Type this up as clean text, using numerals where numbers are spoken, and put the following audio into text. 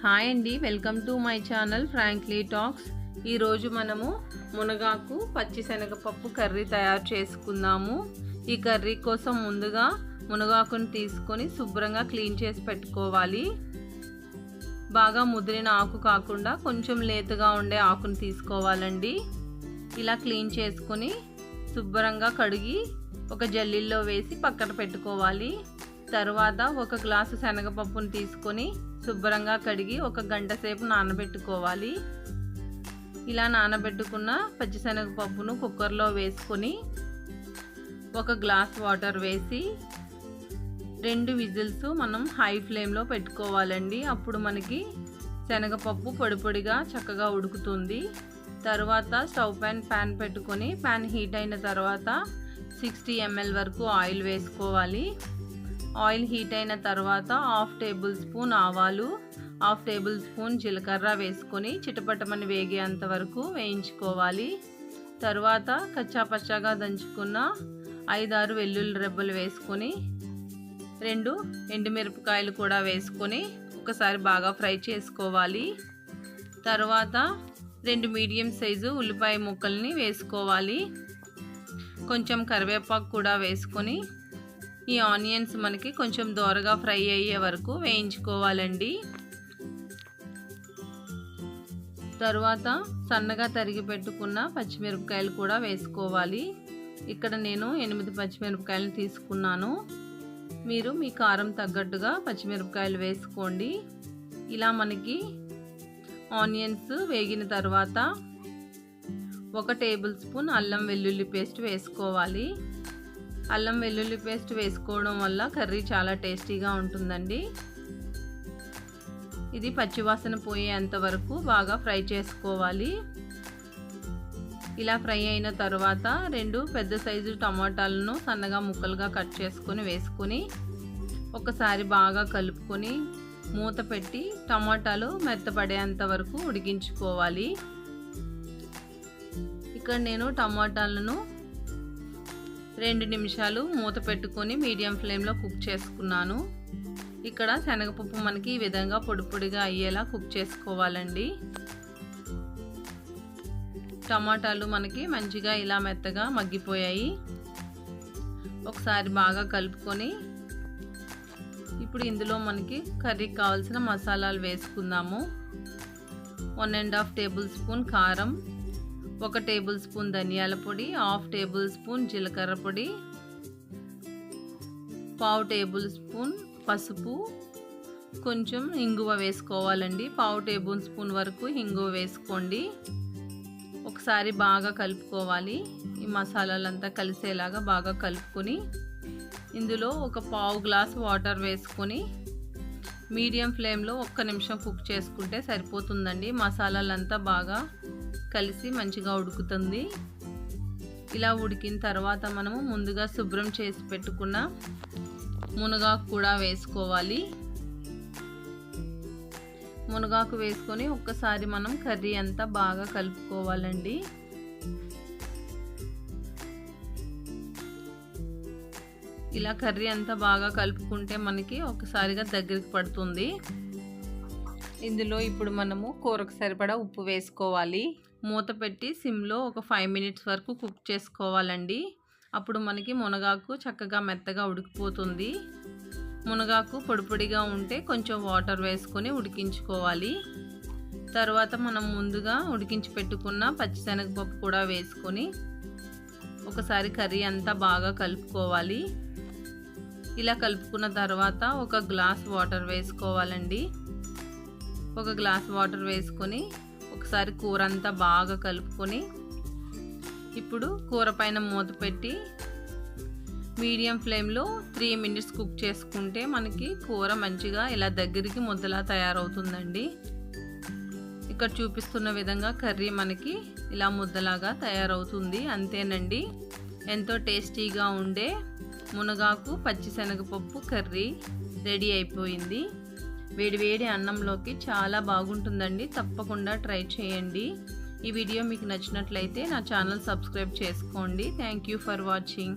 Hi అండి, welcome to my channel frankly talks. ఈరోజు మనము మునగాకు పచ్చిశనగపప్పు కర్రీ తయారు చేసుకుందాము. ఈ కర్రీ కోసం ముందుగా మునగాకుని తీసుకొని శుభ్రంగా క్లీన్ చేసి పెట్టుకోవాలి. బాగా ముదిరిన ఆకు కాకుండా కొంచెం లేతగా ఉండే ఆకుని తీసుకోవాలండి. ఇలా క్లీన్ చేసుకొని శుభ్రంగా కడిగి ఒక జల్లీల్లో వేసి పక్కన పెట్టుకోవాలి. తర్వాత ఒక గ్లాసు శనగపప్పును తీసుకొని శుభ్రంగా కడిగి ఒక గంట సేపు నానబెట్టుకోవాలి. ఇలా నానబెట్టుకున్న పచ్చిశనగపప్పును కుక్కర్లో వేసుకొని ఒక గ్లాస్ వాటర్ వేసి 2 విజిల్స్ మనం హై ఫ్లేమ్లో పెట్టుకోవాలండి. అప్పుడు మనకి శనగపప్పు పొడి పొడిగా చక్కగా ఉడుకుతుంది. తర్వాత స్టవ్ పైన ప్యాన్ పెట్టుకొని ప్యాన్ హీట్ అయిన తర్వాత 60 ml వరకు ఆయిల్ వేసుకోవాలి. ఆయిల్ హీట్ అయిన తర్వాత 1/2 టేబుల్ స్పూన్ ఆవాలు, 1/2 టేబుల్ స్పూన్ జీలకర్ర వేసుకొని చిటపటమని వేగేంత వరకు వేయించుకోవాలి. తర్వాత కచ్చాపచ్చాగా దంచుకున్న 5-6 వెల్లుల్లి రెబ్బలు వేసుకొని 2 ఎండుమిరపకాయలు కూడా వేసుకొని ఒకసారి బాగా ఫ్రై చేసుకోవాలి. తర్వాత 2 మీడియం సైజు ఉల్లిపాయ ముక్కల్ని వేసుకోవాలి. కొంచెం కరివేపాకు కూడా వేసుకొని ఈ ఆనియన్స్ మనకి కొంచెం దోరగా ఫ్రై అయ్యే వరకు వేయించుకోవాలండి. తర్వాత సన్నగా తరిగి పెట్టుకున్న పచ్చిమిరపకాయలు కూడా వేసుకోవాలి. ఇక్కడ నేను 8 పచ్చిమిరపకాయలు తీసుకున్నాను. మీరు మీ కారం తగ్గట్టుగా పచ్చిమిరపకాయలు వేసుకోండి. ఇలా మనకి ఆనియన్స్ వేగిన తర్వాత 1 టేబుల్ స్పూన్ అల్లం వెల్లుల్లి పేస్ట్ వేసుకోవాలి. అల్లం వెల్లుల్లి పేస్ట్ వేసుకోవడం వల్ల కర్రీ చాలా టేస్టీగా ఉంటుందండి. ఇది పచ్చివాసన పోయేంత వరకు బాగా ఫ్రై చేసుకోవాలి. ఇలా ఫ్రై అయిన తర్వాత 2 పెద్ద సైజు టమాటాలను సన్నగా ముక్కలుగా కట్ చేసుకొని వేసుకొని ఒకసారి బాగా కలుపుకొని మూత పెట్టి టమాటాలు మెత్తపడేంత వరకు ఉడికించుకోవాలి. ఇక్కడ నేను టమాటాలను 2 నిమిషాలు మూత పెట్టుకొని మీడియం ఫ్లేమ్లో కుక్ చేసుకున్నాను. ఇక్కడ శనగపప్పు మనకి ఈ విధంగా పొడి పొడిగా అయ్యేలా కుక్ చేసుకోవాలండి. టమాటాలు మనకి మంచిగా ఇలా మెత్తగా మగ్గిపోయాయి. ఒకసారి బాగా కలుపుకొని ఇప్పుడు ఇందులో మనకి కర్రీకి కావాల్సిన మసాలాలు వేసుకుందాము. 1.5 టేబుల్ స్పూన్ కారం, 1 టేబుల్ స్పూన్ ధనియాల పొడి, 1/2 టేబుల్ స్పూన్ జీలకర్ర పొడి, 1/2 టేబుల్ స్పూన్ పసుపు, కొంచెం ఇంగువ వేసుకోవాలండి. 1/2 టేబుల్ స్పూన్ వరకు ఇంగువ వేసుకోండి. ఒకసారి బాగా కలుపుకోవాలి. ఈ మసాలాలంతా కలిసేలాగా బాగా కలుపుకొని ఇందులో ఒక 1/2 గ్లాస్ వాటర్ వేసుకొని మీడియం ఫ్లేమ్లో 1 నిమిషం కుక్ చేసుకుంటే సరిపోతుందండి. మసాలాలంతా బాగా కలిసి మంచిగా ఉడుకుతుంది. ఇలా ఉడికిన తర్వాత మనము ముందుగా శుభ్రం చేసి పెట్టుకున్న మునగాకు కూడా వేసుకోవాలి. మునగాకు వేసుకొని ఒక్కసారి మనం కర్రీ అంతా బాగా కలుపుకోవాలండి. ఇలా కర్రీ అంతా బాగా కలుపుకుంటే మనకి ఒకసారిగా దగ్గరికి పడుతుంది. ఇందులో ఇప్పుడు మనము కూరకు సరిపడా ఉప్పు వేసుకోవాలి. మూత పెట్టి సిమ్లో ఒక 5 మినిట్స్ వరకు కుక్ చేసుకోవాలండి. అప్పుడు మనకి మునగాకు చక్కగా మెత్తగా ఉడికిపోతుంది. మునగాకు పొడి పొడిగా ఉంటే కొంచెం వాటర్ వేసుకొని ఉడికించుకోవాలి. తర్వాత మనం ముందుగా ఉడికించి పెట్టుకున్న పచ్చిశనగపప్పు కూడా వేసుకొని ఒకసారి కర్రీ అంతా బాగా కలుపుకోవాలి. ఇలా కలుపుకున్న తర్వాత 1 గ్లాస్ వాటర్ వేసుకోవాలండి. 1 గ్లాస్ వాటర్ వేసుకొని ఒకసారి కూర అంతా బాగా కలుపుకొని ఇప్పుడు కూర పైన మూత పెట్టి మీడియం ఫ్లేమ్లో 3 మినిట్స్ కుక్ చేసుకుంటే మనకి కూర మంచిగా ఇలా దగ్గరికి ముద్దలా తయారవుతుందండి. ఇక్కడ చూపిస్తున్న విధంగా కర్రీ మనకి ఇలా ముద్దలాగా తయారవుతుంది. అంతేనండి, ఎంతో టేస్టీగా ఉండే మునగాకు పచ్చిశనగపప్పు కర్రీ రెడీ అయిపోయింది. వేడివేడి అన్నంలోకి చాలా బాగుంటుందండి. తప్పకుండా ట్రై చేయండి. ఈ వీడియో మీకు నచ్చినట్లయితే నా ఛానల్ సబ్స్క్రైబ్ చేసుకోండి. Thank you for watching.